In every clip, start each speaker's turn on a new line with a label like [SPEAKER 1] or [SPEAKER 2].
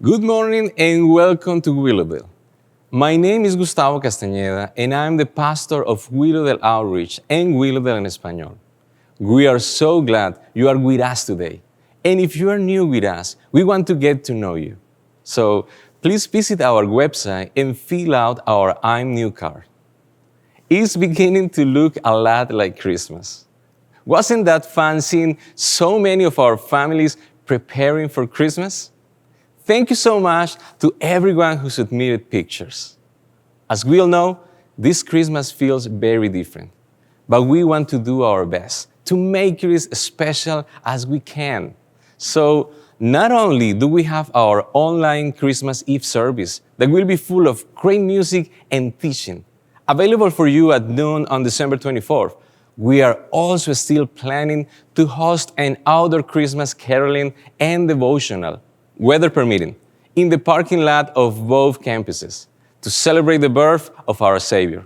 [SPEAKER 1] Good morning and welcome to Willowdale. My name is Gustavo Castañeda and I'm the pastor of Willowdale Outreach and Willowdale en Español. We are so glad you are with us today. And if you are new with us, we want to get to know you. So please visit our website and fill out our I'm New card. It's beginning to look a lot like Christmas. Wasn't that fun seeing so many of our families preparing for Christmas? Thank you so much to everyone who submitted pictures. As we all know, this Christmas feels very different, but we want to do our best to make it as special as we can. So not only do we have our online Christmas Eve service that will be full of great music and teaching, available for you at noon on December 24th, we are also still planning to host an outdoor Christmas caroling and devotional, weather permitting, in the parking lot of both campuses to celebrate the birth of our Savior.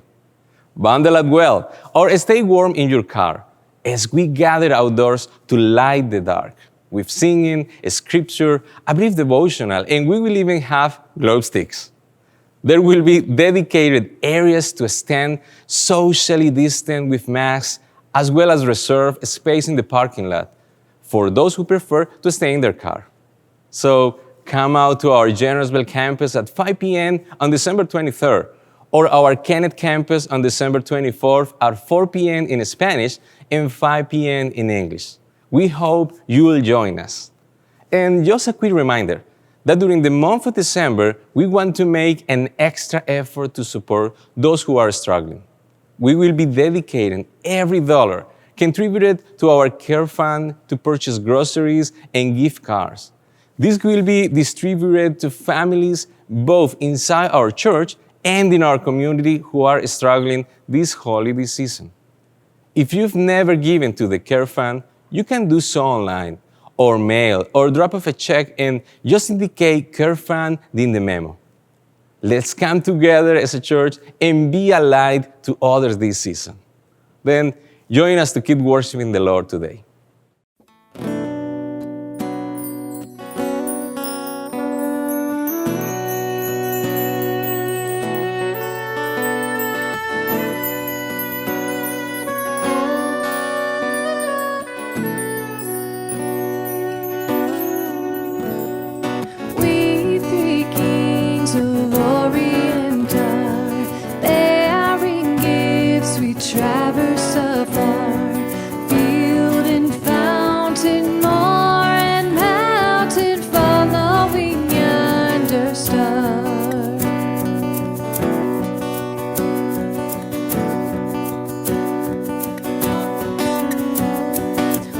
[SPEAKER 1] Bundle up well or stay warm in your car as we gather outdoors to light the dark with singing, scripture, a brief devotional, and we will even have glow sticks. There will be dedicated areas to stand socially distant with masks, as well as reserved space in the parking lot for those who prefer to stay in their car. So come out to our Generousville campus at 5 p.m. on December 23rd, or our Kennett campus on December 24th at 4 p.m. in Spanish and 5 p.m. in English. We hope you will join us. And just a quick reminder that during the month of December, we want to make an extra effort to support those who are struggling. We will be dedicating every dollar contributed to our care fund to purchase groceries and gift cards. This will be distributed to families both inside our church and in our community who are struggling this holiday season. If you've never given to the Care Fund, you can do so online, or mail, or drop off a check and just indicate Care Fund in the memo. Let's come together as a church and be a light to others this season. Then join us to keep worshiping the Lord today.
[SPEAKER 2] Traverse afar, field and fountain, moor and mountain, following yonder star.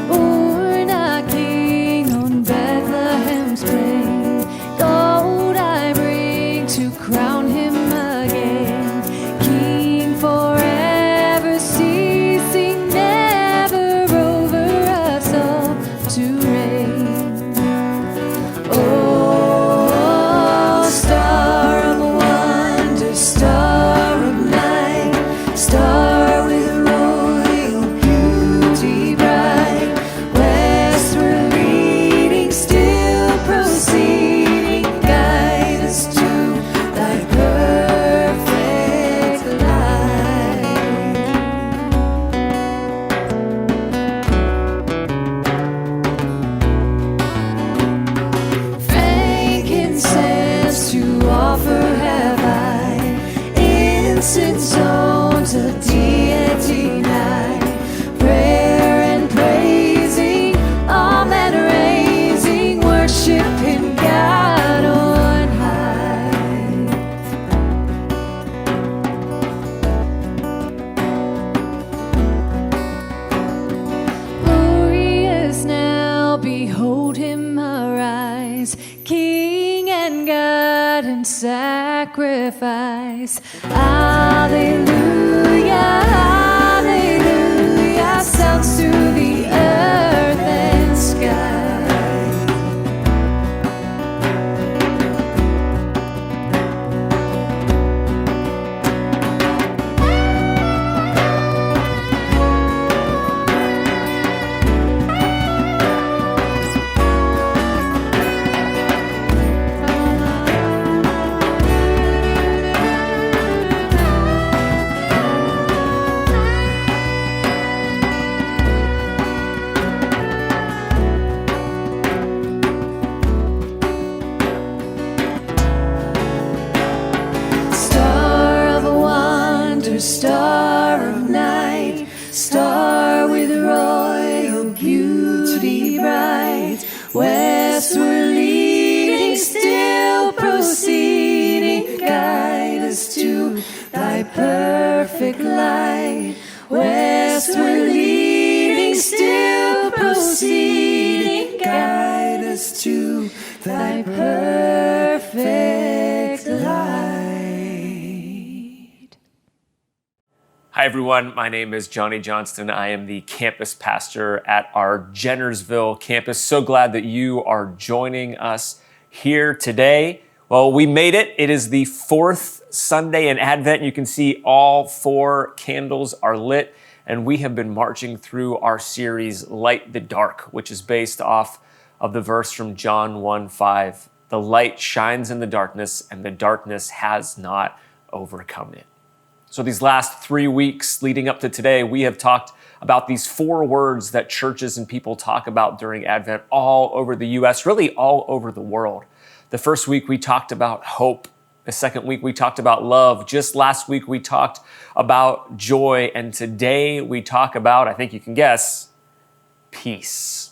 [SPEAKER 2] Born a king on Bethlehem's plain, gold I bring to crown him again, king forever. Behold him arise, King and God and sacrifice. Alleluia, alleluia, sounds through the earth and sky. star of night, star with royal beauty bright, westward leading, still proceeding, guide us to thy perfect light. Westward leading, still proceeding, guide us to thy perfect light.
[SPEAKER 3] Hi everyone, my name is Johnny Johnston. I am the campus pastor at our Jennersville campus. So glad that you are joining us here today. Well, we made it. It is the fourth Sunday in Advent. You can see all 4 candles are lit, and we have been marching through our series, Light the Dark, which is based off of the verse from John 1:5. The light shines in the darkness, and the darkness has not overcome it. So these last 3 weeks leading up to today, we have talked about these 4 words that churches and people talk about during Advent all over the U.S., really all over the world. The first week we talked about hope. The second week we talked about love. Just last week we talked about joy. And today we talk about, I think you can guess, peace.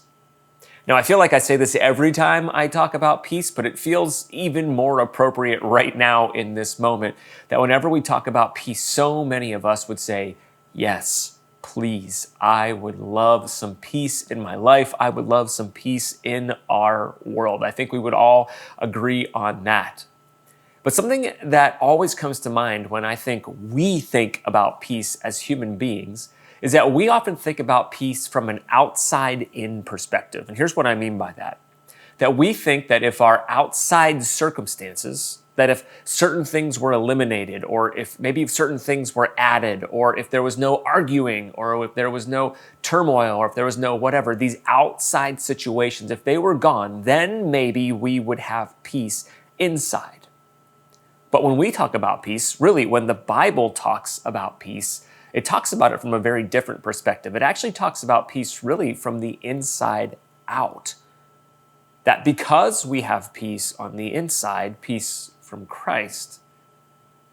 [SPEAKER 3] Now, I feel like I say this every time I talk about peace, but it feels even more appropriate right now in this moment that whenever we talk about peace, so many of us would say, yes, please, I would love some peace in my life. I would love some peace in our world. I think we would all agree on that. But something that always comes to mind when we think about peace as human beings is that we often think about peace from an outside-in perspective. And here's what I mean by that. That we think that if our outside circumstances, that if certain things were eliminated, or if maybe certain things were added, or if there was no arguing, or if there was no turmoil, or if there was no whatever, these outside situations, if they were gone, then maybe we would have peace inside. But when we talk about peace, really when the Bible talks about peace, it talks about it from a very different perspective. It actually talks about peace really from the inside out. That because we have peace on the inside, peace from Christ,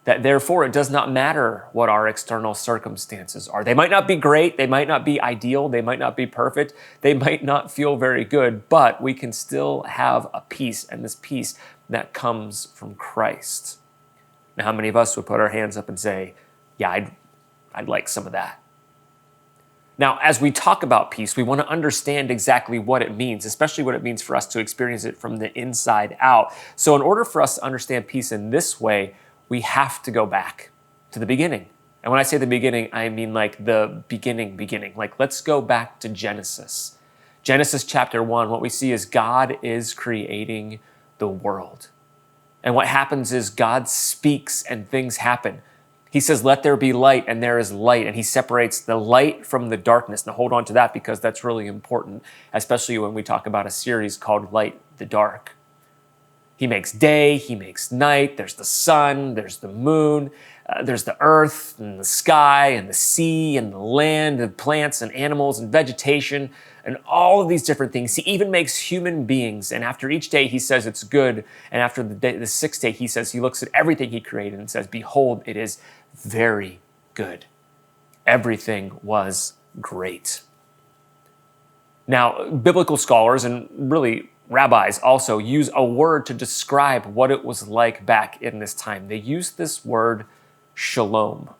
[SPEAKER 3] that therefore it does not matter what our external circumstances are. They might not be great, they might not be ideal, they might not be perfect, they might not feel very good, but we can still have a peace, and this peace that comes from Christ. Now, how many of us would put our hands up and say, yeah, I'd like some of that? Now, as we talk about peace, we want to understand exactly what it means, especially what it means for us to experience it from the inside out. So in order for us to understand peace in this way, we have to go back to the beginning. And when I say the beginning, I mean like the beginning. Like, let's go back to Genesis. Genesis chapter 1, what we see is God is creating the world. And what happens is God speaks and things happen. He says, let there be light, and there is light. And he separates the light from the darkness. Now hold on to that because that's really important, especially when we talk about a series called Light the Dark. He makes day, he makes night, there's the sun, there's the moon, there's the earth and the sky and the sea and the land and plants and animals and vegetation and all of these different things. He even makes human beings. And after each day, he says it's good. And after the sixth day, he says he looks at everything he created and says, behold, it is very good. Everything was great. Now, biblical scholars and really rabbis also use a word to describe what it was like back in this time. They use this word shalom.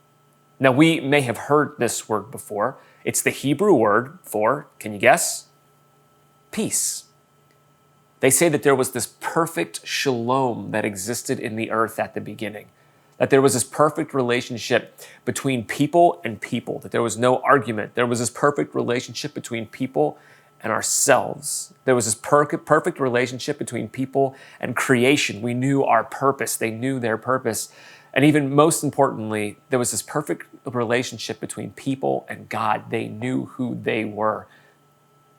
[SPEAKER 3] Now, we may have heard this word before. It's the Hebrew word for, can you guess? Peace. They say that there was this perfect shalom that existed in the earth at the beginning. That there was this perfect relationship between people and people. That there was no argument. There was this perfect relationship between people and ourselves. There was this perfect relationship between people and creation. We knew our purpose. They knew their purpose. And even most importantly, there was this perfect relationship between people and God. They knew who they were,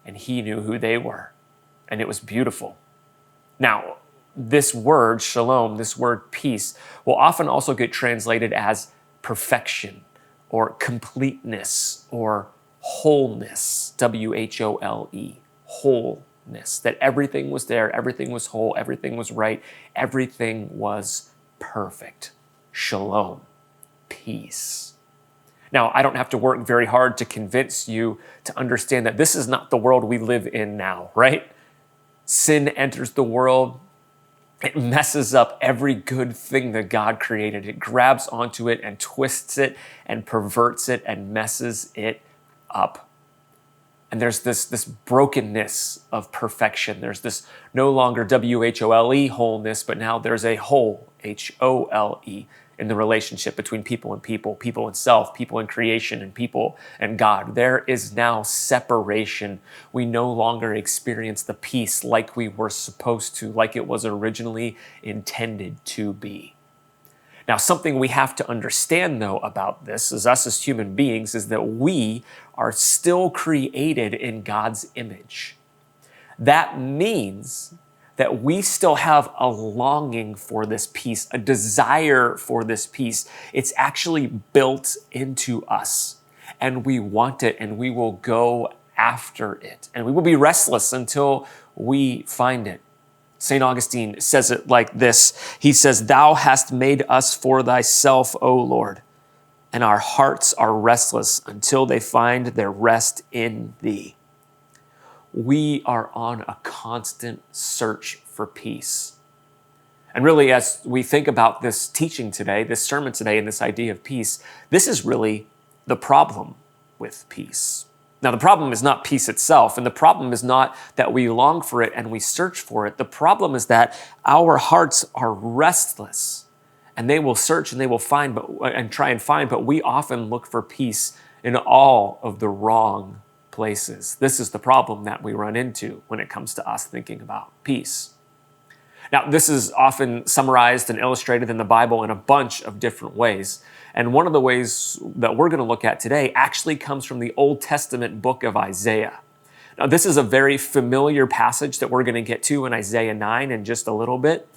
[SPEAKER 3] and He knew who they were. And it was beautiful. Now, this word, shalom, this word peace, will often also get translated as perfection or completeness or wholeness, W-H-O-L-E, wholeness, that everything was there, everything was whole, everything was right, everything was perfect. Shalom, peace. Now, I don't have to work very hard to convince you to understand that this is not the world we live in now, right? Sin enters the world. It messes up every good thing that God created. It grabs onto it and twists it and perverts it and messes it up. And there's this brokenness of perfection. There's this no longer W-H-O-L-E wholeness, but now there's a whole, H-O-L-E, in the relationship between people and self, people and creation, and people and God. There is now separation. We no longer experience the peace like we were supposed to, like it was originally intended to be. Now, something we have to understand, though, about this, as us as human beings, is that we are still created in God's image. That means that we still have a longing for this peace, a desire for this peace. It's actually built into us, and we want it, and we will go after it, and we will be restless until we find it. St. Augustine says it like this. He says, "Thou hast made us for thyself, O Lord, and our hearts are restless until they find their rest in thee." We are on a constant search for peace. And really, as we think about this teaching today, this sermon today, and this idea of peace, this is really the problem with peace. Now, the problem is not peace itself, and the problem is not that we long for it and we search for it. The problem is that our hearts are restless, and they will search and they will find and try and find, but we often look for peace in all of the wrong places. This is the problem that we run into when it comes to us thinking about peace. Now, this is often summarized and illustrated in the Bible in a bunch of different ways. And one of the ways that we're going to look at today actually comes from the Old Testament book of Isaiah. Now, this is a very familiar passage that we're going to get to in Isaiah 9 in just a little bit.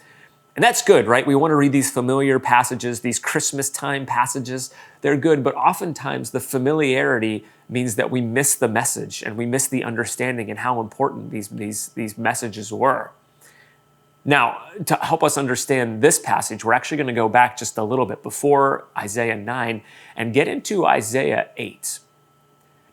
[SPEAKER 3] And that's good, right? We want to read these familiar passages, these Christmas time passages. They're good, but oftentimes the familiarity means that we miss the message and we miss the understanding and how important these messages were. Now, to help us understand this passage, we're actually going to go back just a little bit before Isaiah 9 and get into Isaiah 8.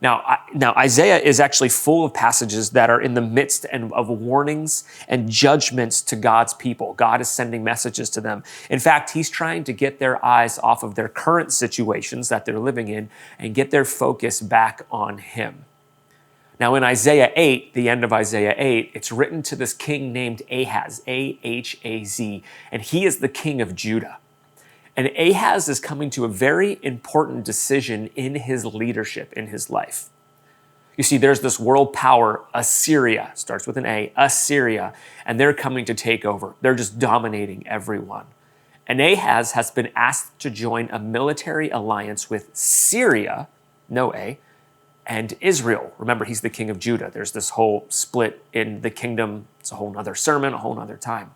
[SPEAKER 3] Now, Isaiah is actually full of passages that are in the midst of warnings and judgments to God's people. God is sending messages to them. In fact, he's trying to get their eyes off of their current situations that they're living in and get their focus back on him. Now, in Isaiah 8, the end of Isaiah 8, it's written to this king named Ahaz, A-H-A-Z, and he is the king of Judah. And Ahaz is coming to a very important decision in his leadership, in his life. You see, there's this world power, Assyria, starts with an A, Assyria, and they're coming to take over. They're just dominating everyone. And Ahaz has been asked to join a military alliance with Syria, no A, and Israel. Remember, he's the king of Judah. There's this whole split in the kingdom. It's a whole nother sermon, a whole nother time.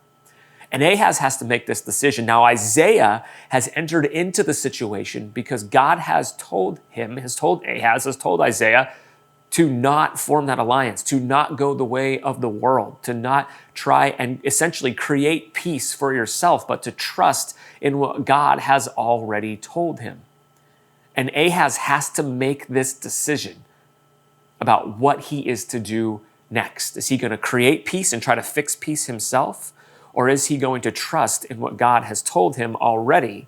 [SPEAKER 3] And Ahaz has to make this decision. Now, Isaiah has entered into the situation because God has told Isaiah to not form that alliance, to not go the way of the world, to not try and essentially create peace for yourself, but to trust in what God has already told him. And Ahaz has to make this decision about what he is to do next. Is he going to create peace and try to fix peace himself? Or is he going to trust in what God has told him already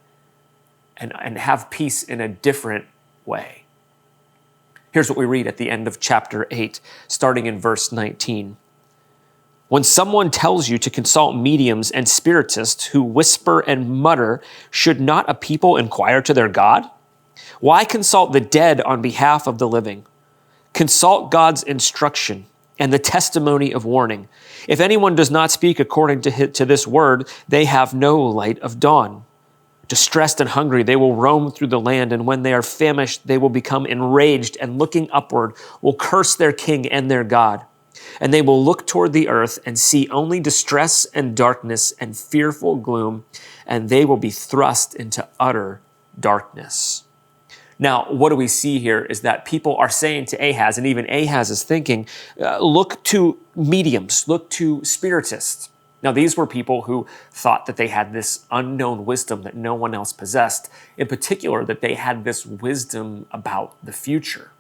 [SPEAKER 3] and have peace in a different way? Here's what we read at the end of chapter 8, starting in verse 19. When someone tells you to consult mediums and spiritists who whisper and mutter, should not a people inquire to their God? Why consult the dead on behalf of the living? Consult God's instruction and the testimony of warning. If anyone does not speak according to this word, they have no light of dawn. Distressed and hungry, they will roam through the land, and when they are famished, they will become enraged, and looking upward, will curse their king and their God. And they will look toward the earth and see only distress and darkness and fearful gloom, and they will be thrust into utter darkness. Now, what do we see here is that people are saying to Ahaz, and even Ahaz is thinking, look to mediums, look to spiritists. Now, these were people who thought that they had this unknown wisdom that no one else possessed, in particular, that they had this wisdom about the future.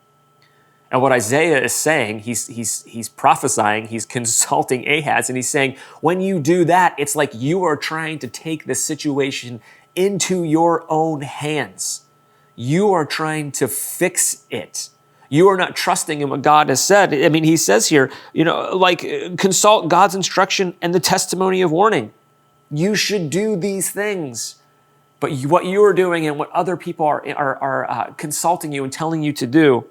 [SPEAKER 3] And what Isaiah is saying, he's prophesying, he's consulting Ahaz, and he's saying, when you do that, it's like you are trying to take the situation into your own hands. You are trying to fix it. You are not trusting in what God has said. I mean, he says here, consult God's instruction and the testimony of warning. You should do these things. But what you are doing and what other people are consulting you and telling you to do,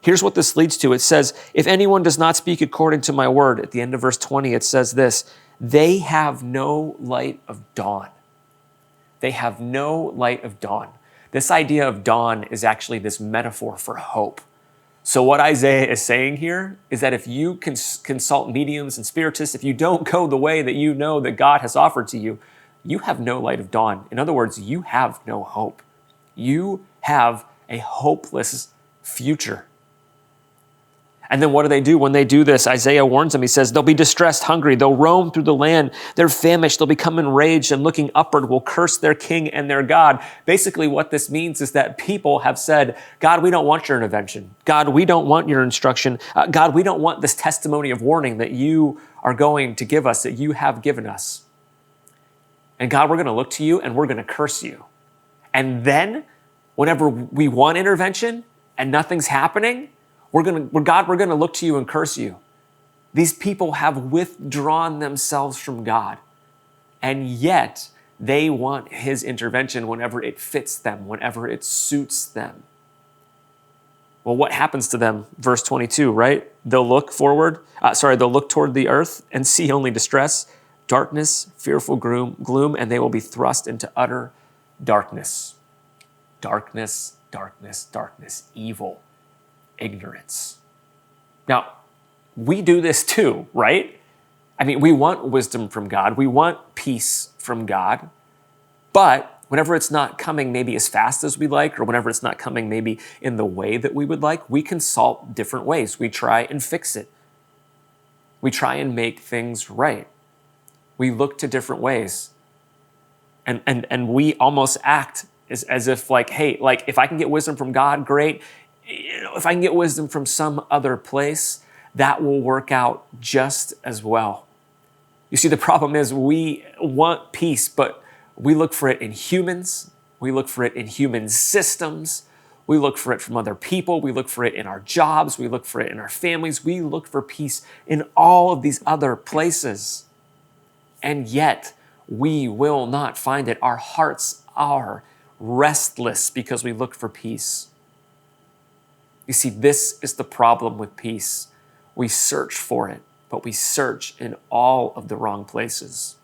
[SPEAKER 3] here's what this leads to. It says, if anyone does not speak according to my word, at the end of verse 20, it says this, they have no light of dawn. They have no light of dawn. This idea of dawn is actually this metaphor for hope. So what Isaiah is saying here is that if you consult mediums and spiritists, if you don't go the way that you know that God has offered to you, you have no light of dawn. In other words, you have no hope. You have a hopeless future. And then what do they do when they do this? Isaiah warns them. He says, they'll be distressed, hungry. They'll roam through the land. They're famished. They'll become enraged and looking upward will curse their king and their God. Basically, what this means is that people have said, God, we don't want your intervention. God, we don't want your instruction. God, we don't want this testimony of warning that you are going to give us, that you have given us. And God, we're going to look to you and we're going to curse you. And then whenever we want intervention and nothing's happening, we're going to look to you and curse you. These people have withdrawn themselves from God, and yet they want his intervention whenever it fits them, whenever it suits them. Well, what happens to them? Verse 22, right? They'll look they'll look toward the earth and see only distress, darkness, fearful gloom, and they will be thrust into utter darkness. Darkness, darkness, darkness, evil. Ignorance. Now, we do this too, right? I mean, we want wisdom from God. We want peace from God. But whenever it's not coming maybe as fast as we like, or whenever it's not coming maybe in the way that we would like, we consult different ways. We try and fix it. We try and make things right. We look to different ways. And we almost act as if like, hey, like if I can get wisdom from God, great. If I can get wisdom from some other place, that will work out just as well. You see, the problem is we want peace, but we look for it in humans. We look for it in human systems. We look for it from other people. We look for it in our jobs. We look for it in our families. We look for peace in all of these other places. And yet, we will not find it. Our hearts are restless because we look for peace. You see, this is the problem with peace. We search for it, but we search in all of the wrong places.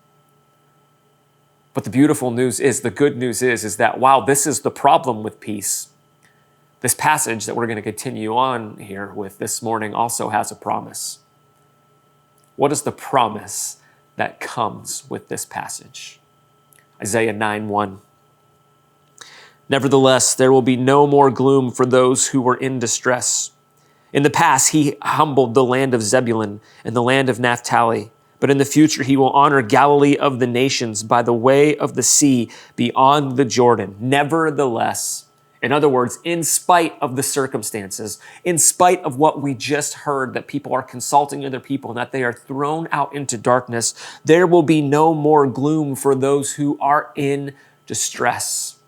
[SPEAKER 3] But the beautiful news is, the good news is that while this is the problem with peace, this passage that we're going to continue on here with this morning also has a promise. What is the promise that comes with this passage? Isaiah 9:1. Nevertheless, there will be no more gloom for those who were in distress. In the past, he humbled the land of Zebulun and the land of Naphtali. But in the future, he will honor Galilee of the nations by the way of the sea beyond the Jordan. Nevertheless, in other words, in spite of the circumstances, in spite of what we just heard, that people are consulting other people and that they are thrown out into darkness, there will be no more gloom for those who are in distress.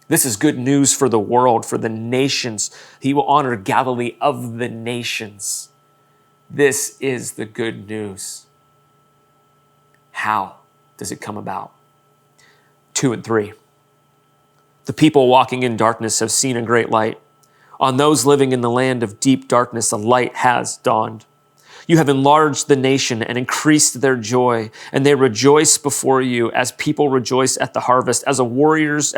[SPEAKER 3] This is good news for the world, for the nations. He will honor Galilee of the nations. This is the good news. How does it come about? 2 and 3. The people walking in darkness have seen a great light. On those living in the land of deep darkness, a light has dawned. You have enlarged the nation and increased their joy, and they rejoice before you as people rejoice at the harvest, as warriors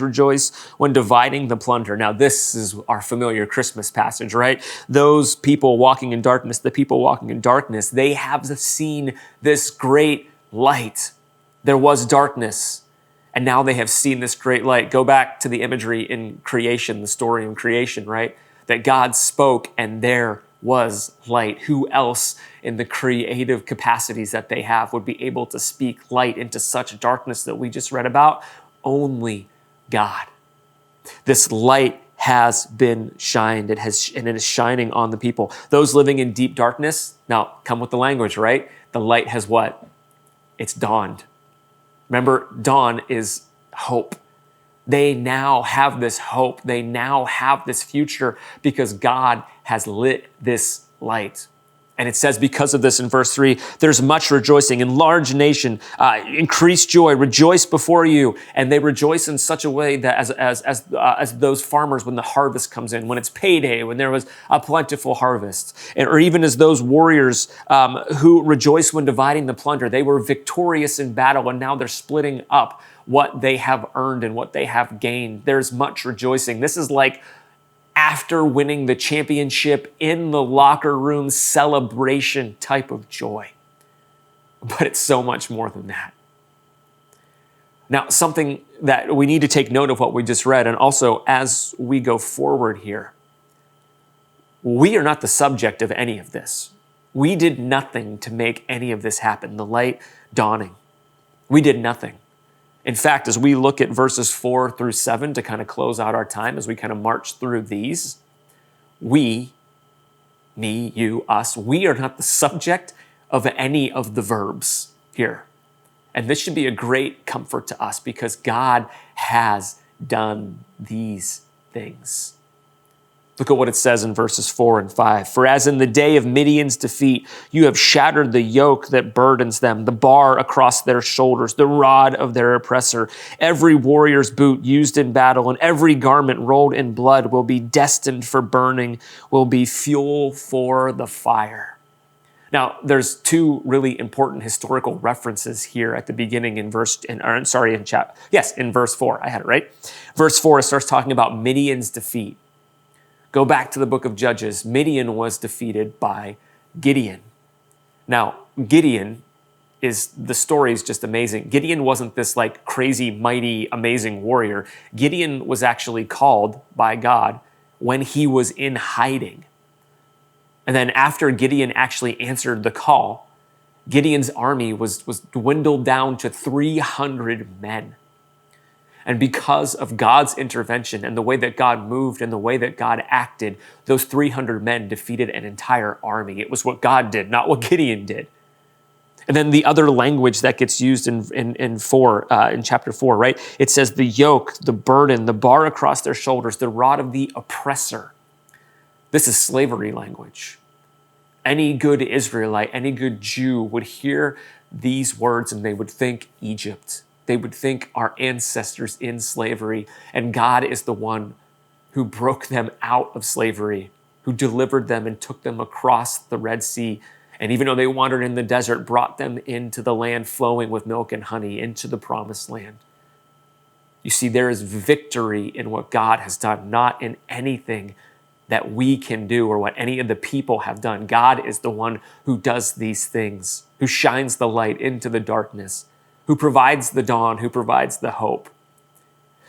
[SPEAKER 3] rejoice when dividing the plunder. Now, this is our familiar Christmas passage, right? Those people walking in darkness, the people walking in darkness, they have seen this great light. There was darkness, and now they have seen this great light. Go back to the imagery in creation, the story of creation, right? That God spoke, and there was light. Who else in the creative capacities that they have would be able to speak light into such darkness that we just read about? Only God. This light has been shined. It is shining on the people. Those living in deep darkness, now come with the language, right? The light has what? It's dawned. Remember, dawn is hope. They now have this hope. They now have this future because God has lit this light. And it says, because of this in verse 3, there's much rejoicing in large nation, increased joy, rejoice before you. And they rejoice in such a way that as those farmers, when the harvest comes in, when it's payday, when there was a plentiful harvest, or even as those warriors who rejoice when dividing the plunder, they were victorious in battle and now they're splitting up what they have earned and what they have gained. There's much rejoicing. This is like after winning the championship in the locker room celebration type of joy. But it's so much more than that. Now, something that we need to take note of what we just read, and also as we go forward here, we are not the subject of any of this. We did nothing to make any of this happen, the light dawning. We did nothing. In fact, as we look at verses 4 through 7 to kind of close out our time, as we kind of march through these, we, me, you, us, we are not the subject of any of the verbs here. And this should be a great comfort to us because God has done these things. Look at what it says in verses 4 and 5. For as in the day of Midian's defeat, you have shattered the yoke that burdens them, the bar across their shoulders, the rod of their oppressor. Every warrior's boot used in battle and every garment rolled in blood will be destined for burning, will be fuel for the fire. Now, there's two really important historical references here at the beginning in verse 4. I had it right. Verse 4 starts talking about Midian's defeat. Go back to the book of Judges. Midian was defeated by Gideon. Now, Gideon the story is just amazing. Gideon wasn't this like crazy, mighty, amazing warrior. Gideon was actually called by God when he was in hiding. And then after Gideon actually answered the call, Gideon's army was dwindled down to 300 men. And because of God's intervention and the way that God moved and the way that God acted, those 300 men defeated an entire army. It was what God did, not what Gideon did. And then the other language that gets used in chapter 4, right? It says the yoke, the burden, the bar across their shoulders, the rod of the oppressor. This is slavery language. Any good Israelite, any good Jew would hear these words and they would think Egypt. They would think our ancestors in slavery, and God is the one who broke them out of slavery, who delivered them and took them across the Red Sea. And even though they wandered in the desert, brought them into the land flowing with milk and honey, into the promised land. You see, there is victory in what God has done, not in anything that we can do or what any of the people have done. God is the one who does these things, who shines the light into the darkness, who provides the dawn, who provides the hope.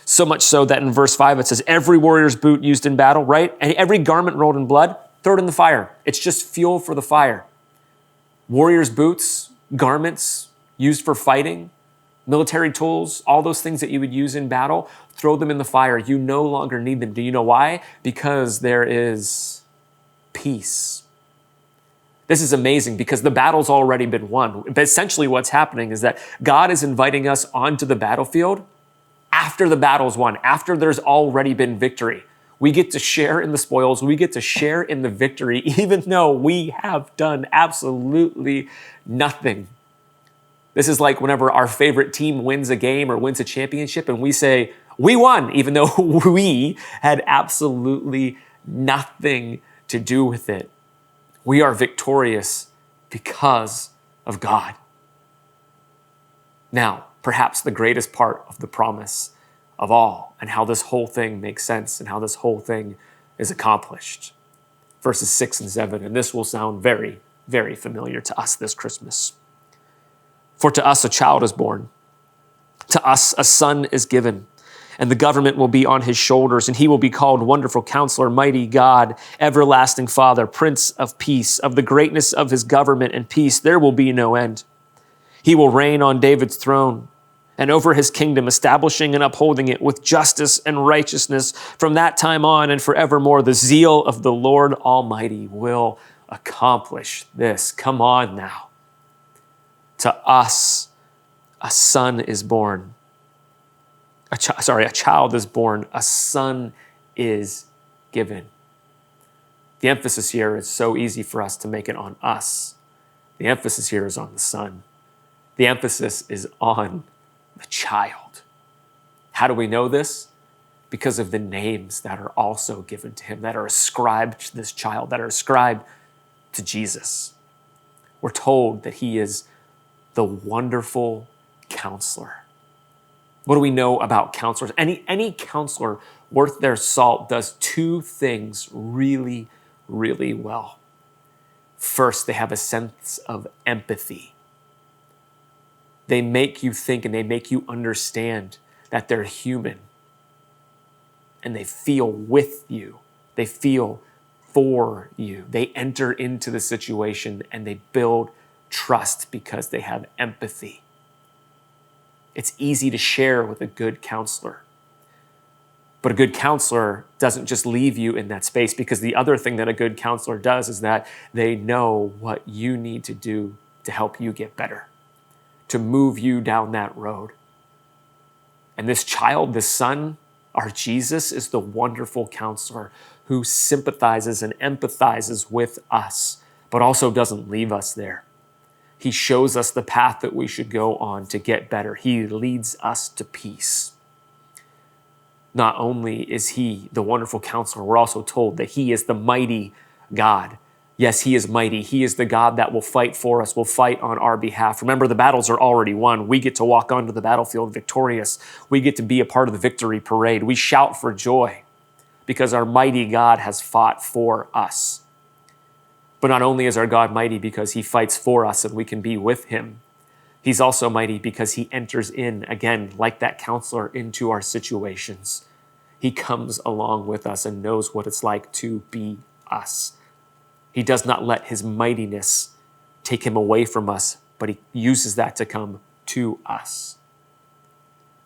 [SPEAKER 3] So much so that in verse 5 it says, every warrior's boot used in battle, right? And every garment rolled in blood, throw it in the fire. It's just fuel for the fire. Warrior's boots, garments used for fighting, military tools, all those things that you would use in battle, throw them in the fire. You no longer need them. Do you know why? Because there is peace. This is amazing because the battle's already been won. But essentially what's happening is that God is inviting us onto the battlefield after the battle's won, after there's already been victory. We get to share in the spoils. We get to share in the victory, even though we have done absolutely nothing. This is like whenever our favorite team wins a game or wins a championship and we say, we won, even though we had absolutely nothing to do with it. We are victorious because of God. Now, perhaps the greatest part of the promise of all and how this whole thing makes sense and how this whole thing is accomplished. Verses 6 and 7, and this will sound very, very familiar to us this Christmas. For to us a child is born, to us a son is given, and the government will be on his shoulders, and he will be called Wonderful Counselor, Mighty God, Everlasting Father, Prince of Peace. Of the greatness of his government and peace, there will be no end. He will reign on David's throne and over his kingdom, establishing and upholding it with justice and righteousness from that time on and forevermore. The zeal of the Lord Almighty will accomplish this. Come on now. To us, a son is born. A child is born. A son is given. The emphasis here is so easy for us to make it on us. The emphasis here is on the son. The emphasis is on the child. How do we know this? Because of the names that are also given to him, that are ascribed to this child, that are ascribed to Jesus. We're told that he is the Wonderful Counselor. What do we know about counselors? Any counselor worth their salt does two things really, really well. First, they have a sense of empathy. They make you think and they make you understand that they're human. And they feel with you. They feel for you. They enter into the situation and they build trust because they have empathy. It's easy to share with a good counselor. But a good counselor doesn't just leave you in that space, because the other thing that a good counselor does is that they know what you need to do to help you get better, to move you down that road. And this child, this son, our Jesus, is the Wonderful Counselor who sympathizes and empathizes with us, but also doesn't leave us there. He shows us the path that we should go on to get better. He leads us to peace. Not only is he the Wonderful Counselor, we're also told that he is the mighty God. Yes, he is mighty. He is the God that will fight for us, will fight on our behalf. Remember, the battles are already won. We get to walk onto the battlefield victorious. We get to be a part of the victory parade. We shout for joy because our mighty God has fought for us. But not only is our God mighty because he fights for us and we can be with him, he's also mighty because he enters in, again, like that counselor, into our situations. He comes along with us and knows what it's like to be us. He does not let his mightiness take him away from us, but he uses that to come to us.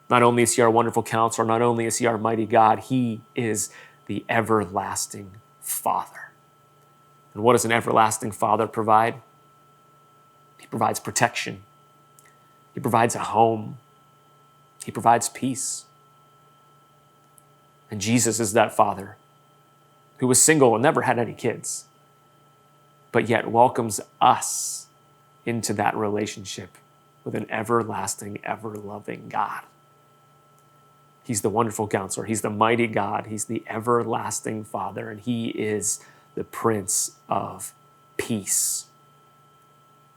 [SPEAKER 3] Not only is he our Wonderful Counselor, not only is he our mighty God, he is the Everlasting Father. And what does an everlasting Father provide? He provides protection. He provides a home. He provides peace. And Jesus is that Father who was single and never had any kids, but yet welcomes us into that relationship with an everlasting, ever-loving God. He's the Wonderful Counselor. He's the mighty God. He's the Everlasting Father, and he is the Prince of Peace.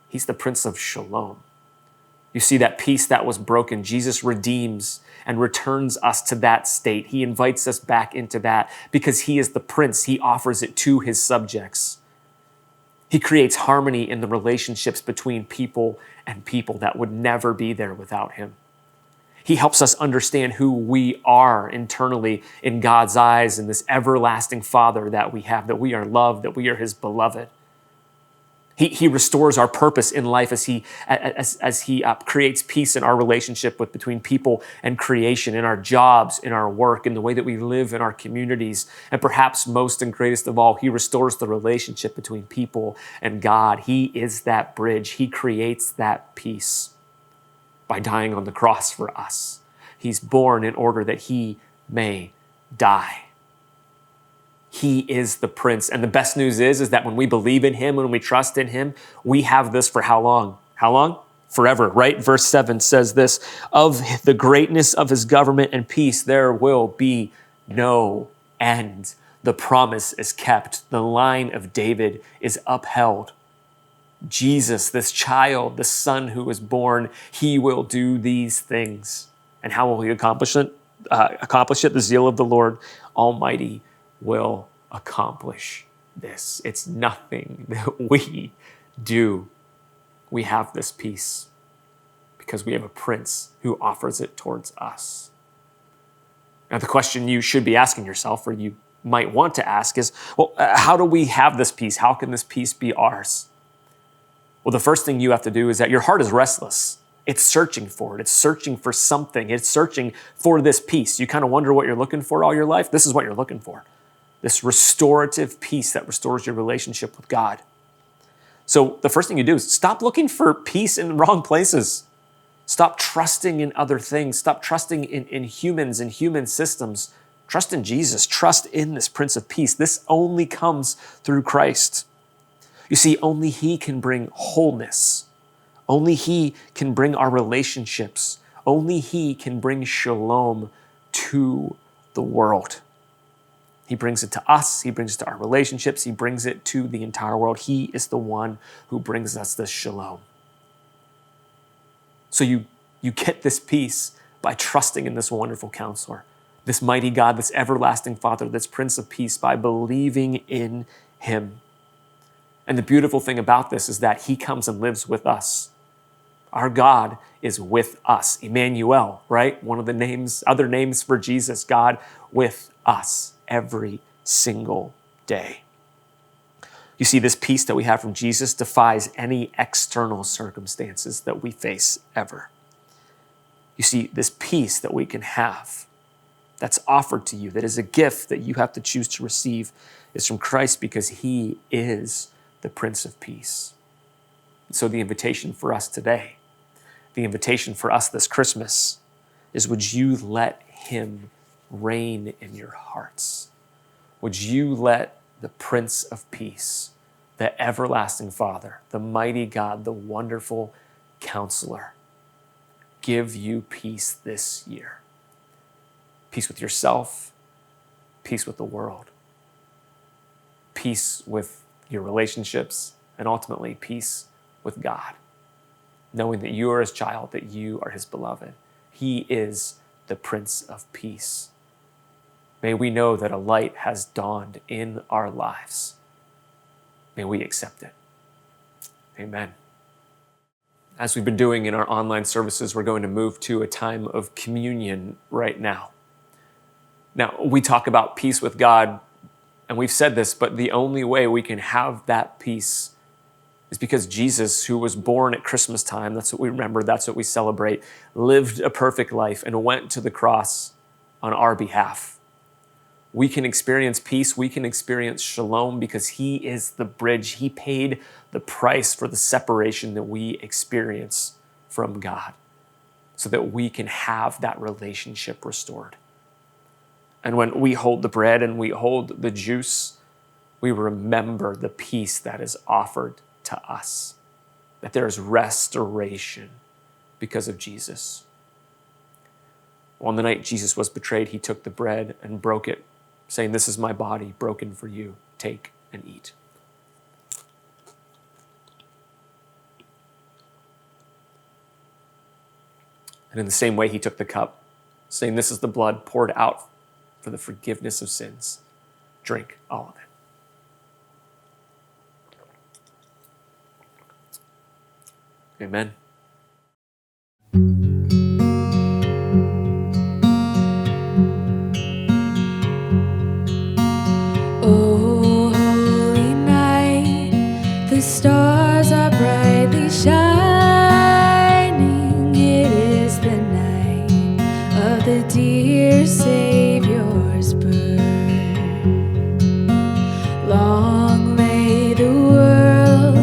[SPEAKER 3] He's the Prince of Shalom. You see, that peace that was broken, Jesus redeems and returns us to that state. He invites us back into that because he is the Prince. He offers it to his subjects. He creates harmony in the relationships between people and people that would never be there without him. He helps us understand who we are internally in God's eyes and this everlasting Father that we have, that we are loved, that we are his beloved. He restores our purpose in life as he creates peace in our relationship between people and creation, in our jobs, in our work, in the way that we live in our communities. And perhaps most and greatest of all, he restores the relationship between people and God. He is that bridge. He creates that peace by dying on the cross for us. He's born in order that he may die. He is the Prince. And the best news is that when we believe in him, when we trust in him, we have this for how long? How long? Forever, right? Verse 7 says this: of the greatness of his government and peace, there will be no end. The promise is kept. The line of David is upheld. Jesus, this child, the son who was born, he will do these things. And how will he accomplish it? The zeal of the Lord Almighty will accomplish this. It's nothing that we do. We have this peace because we have a Prince who offers it towards us. Now, the question you should be asking yourself, or you might want to ask, is, well, how do we have this peace? How can this peace be ours? Well, the first thing you have to do is that your heart is restless. It's searching for it. It's searching for something. It's searching for this peace. You kind of wonder what you're looking for all your life. This is what you're looking for. This restorative peace that restores your relationship with God. So the first thing you do is stop looking for peace in the wrong places. Stop trusting in other things. Stop trusting in humans and human systems. Trust in Jesus. Trust in this Prince of Peace. This only comes through Christ. You see, only He can bring wholeness. Only He can bring our relationships. Only He can bring shalom to the world. He brings it to us. He brings it to our relationships. He brings it to the entire world. He is the one who brings us this shalom. So you get this peace by trusting in this wonderful counselor, this mighty God, this everlasting Father, this Prince of Peace, by believing in Him. And the beautiful thing about this is that He comes and lives with us. Our God is with us. Emmanuel, right? One of the other names for Jesus, God with us every single day. You see, this peace that we have from Jesus defies any external circumstances that we face ever. You see, this peace that we can have, that's offered to you, that is a gift that you have to choose to receive, is from Christ because He is the Prince of Peace. So the invitation for us today, the invitation for us this Christmas, is would you let Him reign in your hearts? Would you let the Prince of Peace, the everlasting Father, the mighty God, the wonderful Counselor, give you peace this year? Peace with yourself, peace with the world, peace with your relationships, and ultimately peace with God, knowing that you are His child, that you are His beloved. He is the Prince of Peace. May we know that a light has dawned in our lives. May we accept it. Amen. As we've been doing in our online services, we're going to move to a time of communion right now. Now, we talk about peace with God, and we've said this, but the only way we can have that peace is because Jesus, who was born at Christmas time, that's what we remember, that's what we celebrate, lived a perfect life and went to the cross on our behalf. We can experience peace, we can experience shalom because He is the bridge. He paid the price for the separation that we experience from God so that we can have that relationship restored. And when we hold the bread and we hold the juice, we remember the peace that is offered to us, that there is restoration because of Jesus. On the night Jesus was betrayed, He took the bread and broke it, saying, "This is my body broken for you. Take and eat." And in the same way, He took the cup, saying, "This is the blood poured out for the forgiveness of sins. Drink all of it." Amen.
[SPEAKER 2] Oh, holy night, the stars are brightly shining. It is the night of the dear Savior's birth. Long lay the world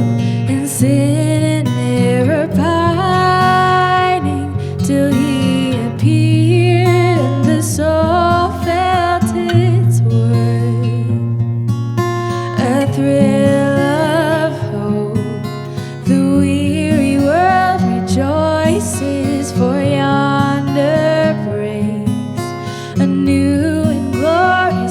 [SPEAKER 2] in sin and error pining, till He appeared and the soul felt its worth. A thrill of hope, the weary world rejoices, for yonder breaks a new and glorious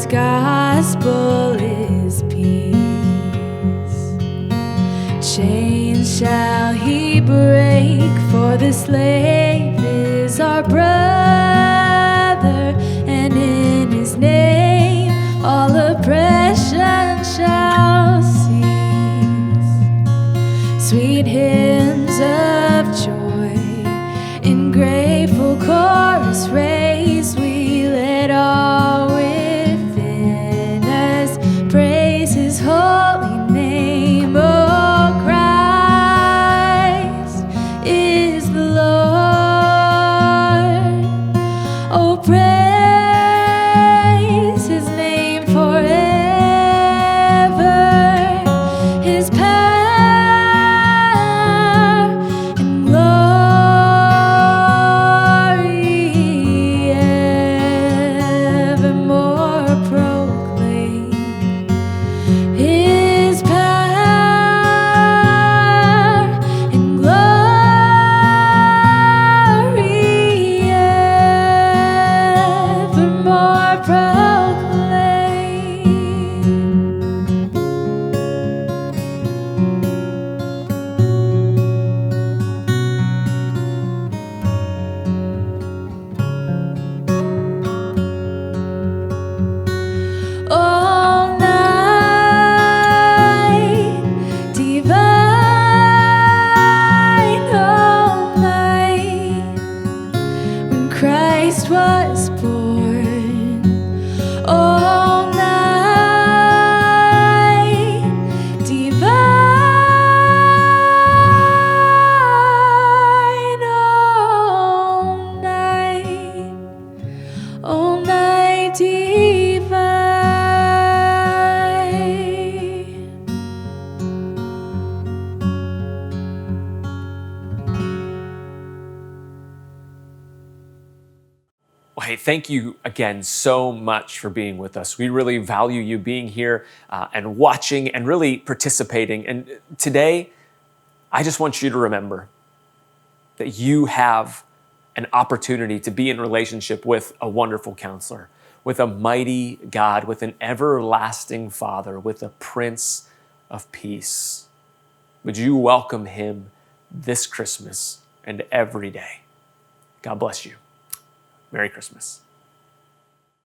[SPEAKER 2] his gospel is peace. Chains shall he break, for the slave is our brother, and in his name all oppression shall cease. Sweet hymns of joy in grateful chorus raise, we let all within us praise his holy name. Oh, Christ is the Lord. Oh, praise his name forever. His power and glory evermore proclaim. His power and glory evermore proclaim. All night, divine, all night, when Christ was born. All night, divine, all night divine.
[SPEAKER 3] Well, hey, thank you again so much for being with us. We really value you being here and watching and really participating. And today, I just want you to remember that you have an opportunity to be in relationship with a wonderful counselor, with a mighty God, with an everlasting Father, with a Prince of Peace. Would you welcome him this Christmas and every day? God bless you. Merry Christmas.